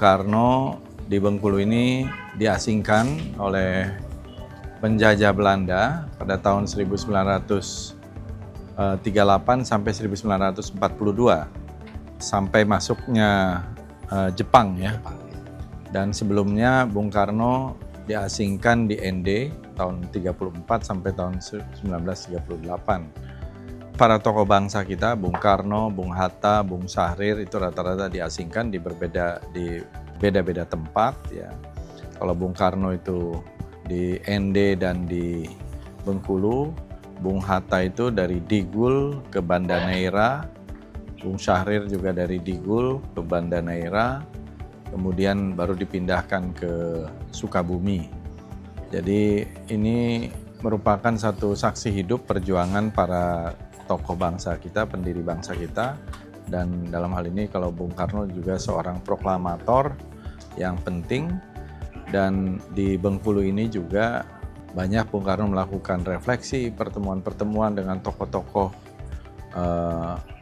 Karno di Bengkulu ini diasingkan oleh penjajah Belanda pada tahun 1938 sampai 1942 sampai masuknya Jepang ya. Dan sebelumnya Bung Karno diasingkan di ND tahun 34 sampai tahun 1938. Para tokoh bangsa kita, Bung Karno, Bung Hatta, Bung Syahrir itu rata-rata diasingkan di beda-beda tempat ya. Kalau Bung Karno itu di ND dan di Bengkulu, Bung Hatta itu dari Digul ke Banda Neira, Bung Syahrir juga dari Digul ke Banda Neira, kemudian baru dipindahkan ke Sukabumi. Jadi ini merupakan satu saksi hidup perjuangan para tokoh bangsa kita, pendiri bangsa kita. Dan dalam hal ini kalau Bung Karno juga seorang proklamator yang penting. Dan di Bengkulu ini juga banyak Bung Karno melakukan refleksi, pertemuan-pertemuan dengan tokoh-tokoh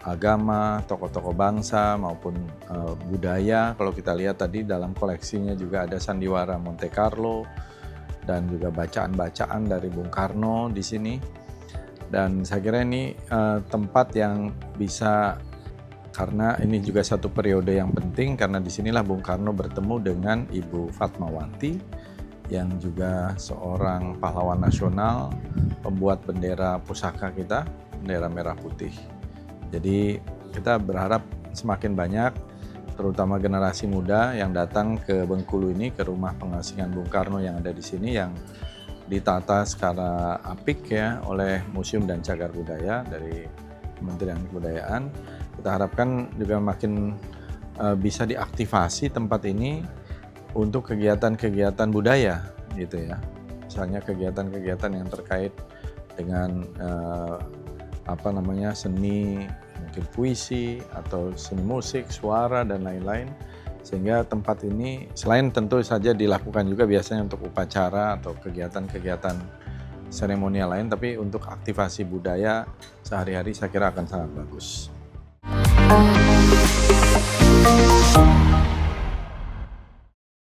agama, tokoh-tokoh bangsa maupun budaya. Kalau kita lihat tadi dalam koleksinya juga ada sandiwara Monte Carlo dan juga bacaan-bacaan dari Bung Karno di sini. Dan saya kira ini tempat yang bisa, karena ini juga satu periode yang penting, karena disinilah Bung Karno bertemu dengan Ibu Fatmawati yang juga seorang pahlawan nasional, pembuat bendera pusaka kita, bendera merah putih. Jadi kita berharap semakin banyak, terutama generasi muda yang datang ke Bengkulu ini, ke rumah pengasingan Bung Karno yang ada di sini, yang ditata secara apik ya oleh Museum dan Cagar Budaya dari Kementerian Kebudayaan. Kita harapkan juga makin bisa diaktifasi tempat ini untuk kegiatan-kegiatan budaya gitu ya. Misalnya kegiatan-kegiatan yang terkait dengan seni, mungkin puisi atau seni musik, suara dan lain-lain. Sehingga tempat ini selain tentu saja dilakukan juga biasanya untuk upacara atau kegiatan-kegiatan seremonial lain, tapi untuk aktivasi budaya sehari-hari saya kira akan sangat bagus.